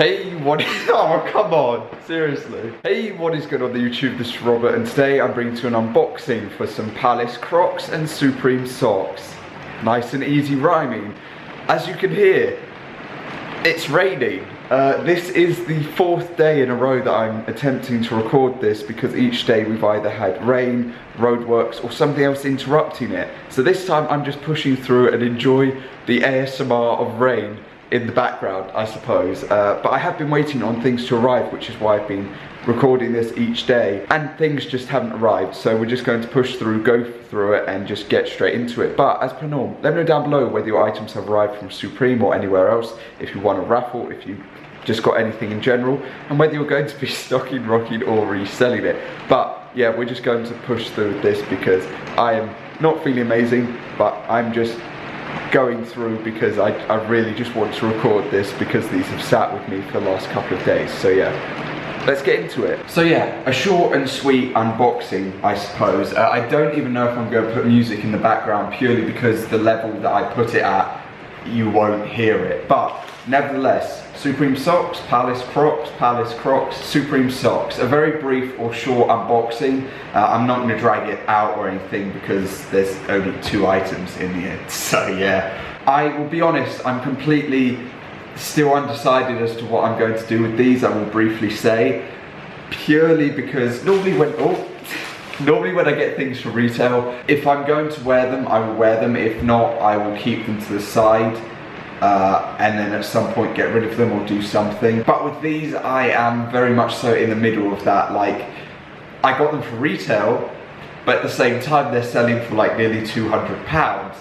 Hey, oh, come on, seriously. Hey, what is good on the YouTube? This is Robert, and today I'm bringing to an unboxing for some Palace Crocs and Supreme socks. Nice and easy rhyming. As you can hear, it's raining. This is the 4th day in a row that I'm attempting to record this because each day we've either had rain, roadworks, or something else interrupting it. So this time I'm just pushing through and enjoy the ASMR of rain in the background, I suppose. But I have been waiting on things to arrive, which is why I've been recording this each day, and things just haven't arrived, so we're just going to push through, go through it, and just get straight into it. But as per norm, let me know down below whether your items have arrived from Supreme or anywhere else, if you won a raffle, if you just got anything in general, and whether you're going to be stocking, rocking, or reselling it. But yeah, we're just going to push through this because I am not feeling amazing, but I'm just going through because I really just want to record this because these have sat with me for the last couple of days. So yeah, let's get into it. So yeah, a short and sweet unboxing, I suppose. I don't even know if I'm going to put music in the background purely because the level that I put it at, you won't hear it. But nevertheless, Supreme socks, Palace Crocs, Supreme socks. A very brief or short unboxing. I'm not going to drag it out or anything because there's only 2 items in the end. So yeah, I will be honest, I'm completely still undecided as to what I'm going to do with these. I will briefly say, purely because normally when I get things for retail, if I'm going to wear them, I will wear them. If not, I will keep them to the side. And then at some point get rid of them or do something. But with these, I am very much so in the middle of that. Like, I got them for retail, but at the same time they're selling for like nearly £200.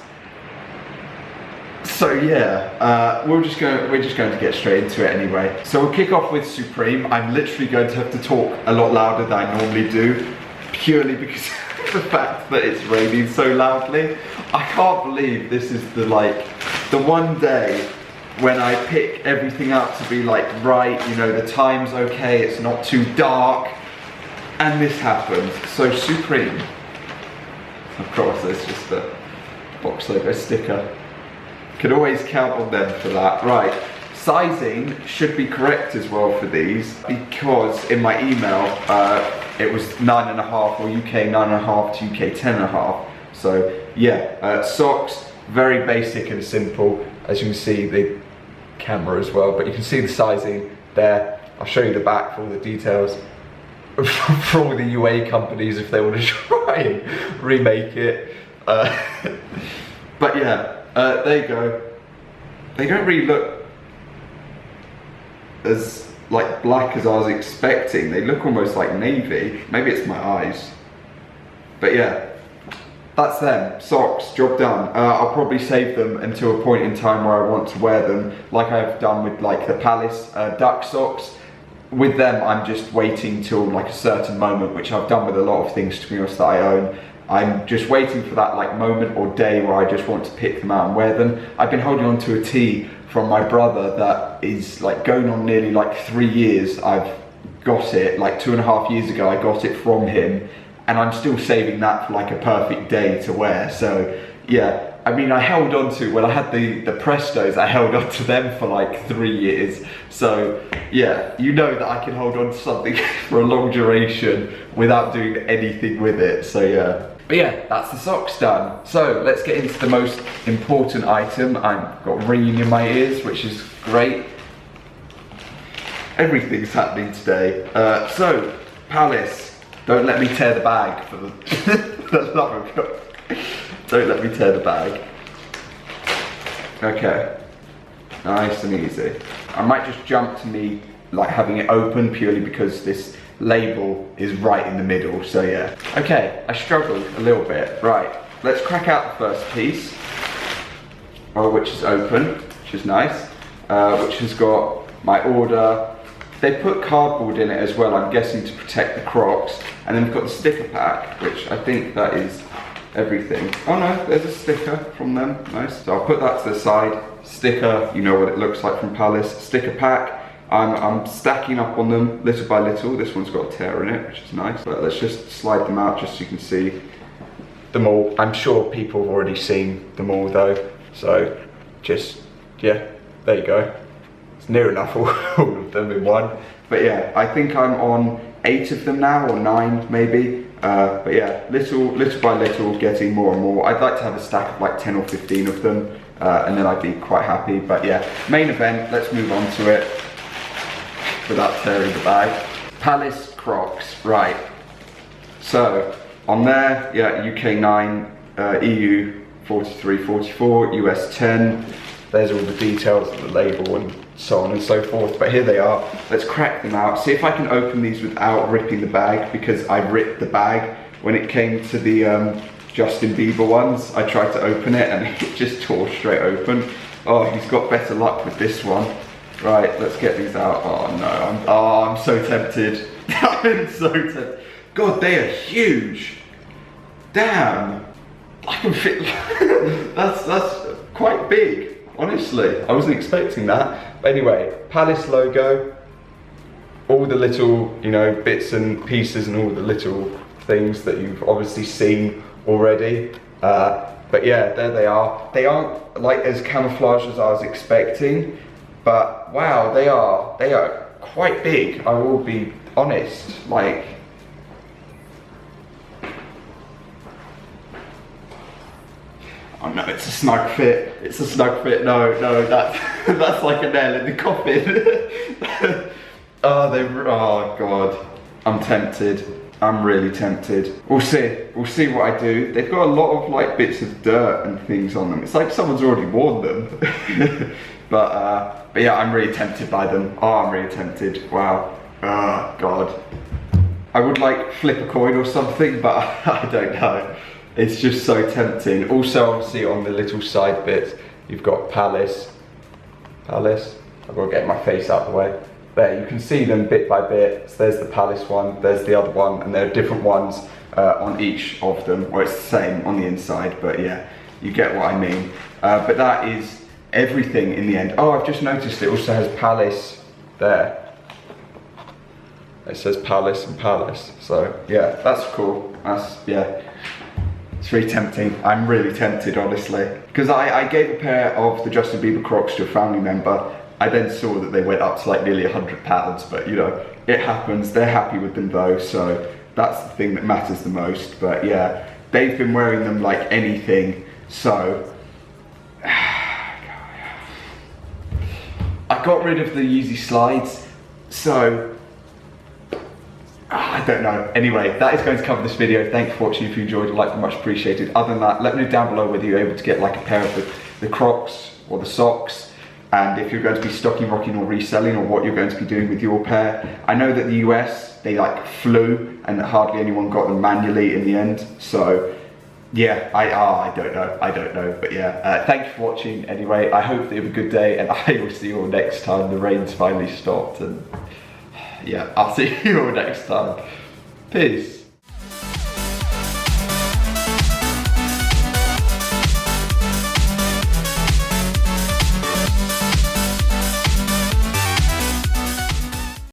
So yeah, we're just going to get straight into it anyway. So we'll kick off with Supreme. I'm literally going to have to talk a lot louder than I normally do, purely because of the fact that it's raining so loudly. I can't believe this is the one day when I pick everything up to be like, right, you know, the time's okay, it's not too dark, and this happens. So Supreme, of course, there's just a box logo sticker. Can always count on them for that. Right, sizing should be correct as well for these because in my email it was 9.5 or UK 9.5 to UK 10.5. So yeah, socks, very basic and simple. As you can see, the camera as well, but you can see the sizing there. I'll show you the back for all the details for all the UA companies if they want to try and remake it. But yeah, there you go. They don't really look as like black as I was expecting. They look almost like navy. Maybe it's my eyes. But yeah, that's them. Socks, job done. I'll probably save them until a point in time where I want to wear them, like I've done with like the Palace duck socks. With them, I'm just waiting till like a certain moment, which I've done with a lot of things, to be honest, that I own. I'm just waiting for that like moment or day where I just want to pick them out and wear them. I've been holding on to a tee from my brother that is like going on nearly like 3 years. I've got it like 2.5 years ago. I got it from him, and I'm still saving that for like a perfect day to wear. So yeah, I mean, I held on to, when I had the Prestos, I held on to them for like 3 years. So yeah, you know that I can hold on to something for a long duration without doing anything with it. So yeah. But yeah, that's the socks done. So let's get into the most important item. I've got ringing in my ears, which is great. Everything's happening today. So, Palace, don't let me tear the bag for the love of God. Don't let me tear the bag. Okay, nice and easy. I might just jump to me like having it open purely because this label is right in the middle, so yeah. Okay, I struggled a little bit. Right, let's crack out the first piece, which is open, which is nice, which has got my order. They put cardboard in it as well, I'm guessing to protect the Crocs, and then we've got the sticker pack, which I think that is everything. Oh no, there's a sticker from them, nice. So I'll put that to the side. Sticker, you know what it looks like from Palace. Sticker pack. I'm stacking up on them little by little. This one's got a tear in it, which is nice. But let's just slide them out just so you can see them all. I'm sure people have already seen them all though. So just, yeah, there you go. It's near enough all of them in one. But yeah, I think I'm on 8 of them now, or 9 maybe. But yeah, little by little, getting more and more. I'd like to have a stack of like 10 or 15 of them, and then I'd be quite happy. But yeah, main event, let's move on to it without tearing the bag. Palace Crocs, right. So, on there, yeah, UK 9, EU 43, 44, US 10. There's all the details of the label and so on and so forth, but here they are. Let's crack them out, see if I can open these without ripping the bag, because I ripped the bag when it came to the Justin Bieber ones. I tried to open it and it just tore straight open. Oh, he's got better luck with this one. Right, let's get these out. Oh no, I'm so tempted. I'm so tempted. God, they are huge. Damn, I can fit, that's quite big. Honestly, I wasn't expecting that. But anyway, Palace logo, all the little, you know, bits and pieces and all the little things that you've obviously seen already. But yeah, there they are. They aren't like as camouflaged as I was expecting, but wow, they are quite big. I will be honest, like, oh no, it's a snug fit. It's a snug fit. No, that's like a nail in the coffin. Oh god. I'm tempted. I'm really tempted. We'll see. We'll see what I do. They've got a lot of like bits of dirt and things on them. It's like someone's already worn them. But yeah, I'm really tempted by them. Oh, I'm really tempted. Wow. Oh god. I would like flip a coin or something, but I don't know. It's just so tempting. Also, obviously, on the little side bits, you've got Palace. Palace. I've got to get my face out of the way. There, you can see them bit by bit. So there's the Palace one, there's the other one, and there are different ones on each of them, where it's the same on the inside, but yeah, you get what I mean. But that is everything in the end. Oh, I've just noticed it also has Palace there. It says Palace and Palace, so yeah, that's cool. That's, yeah. It's very tempting. I'm really tempted, honestly. Because I gave a pair of the Justin Bieber Crocs to a family member. I then saw that they went up to like nearly £100, but you know, it happens. They're happy with them though, so that's the thing that matters the most. But yeah, they've been wearing them like anything, so I got rid of the Yeezy slides, so I don't know. Anyway, that is going to cover this video. Thank you for watching. If you enjoyed, a like would be much appreciated. Other than that, let me know down below whether you're able to get like a pair of the Crocs or the socks, and if you're going to be stocking, rocking or reselling, or what you're going to be doing with your pair. I know that the US, they like flew and hardly anyone got them manually in the end. So yeah, I don't know, but yeah, thank you for watching anyway. I hope that you have a good day, and I will see you all next time the rain's finally stopped, and yeah, I'll see you all next time. Peace.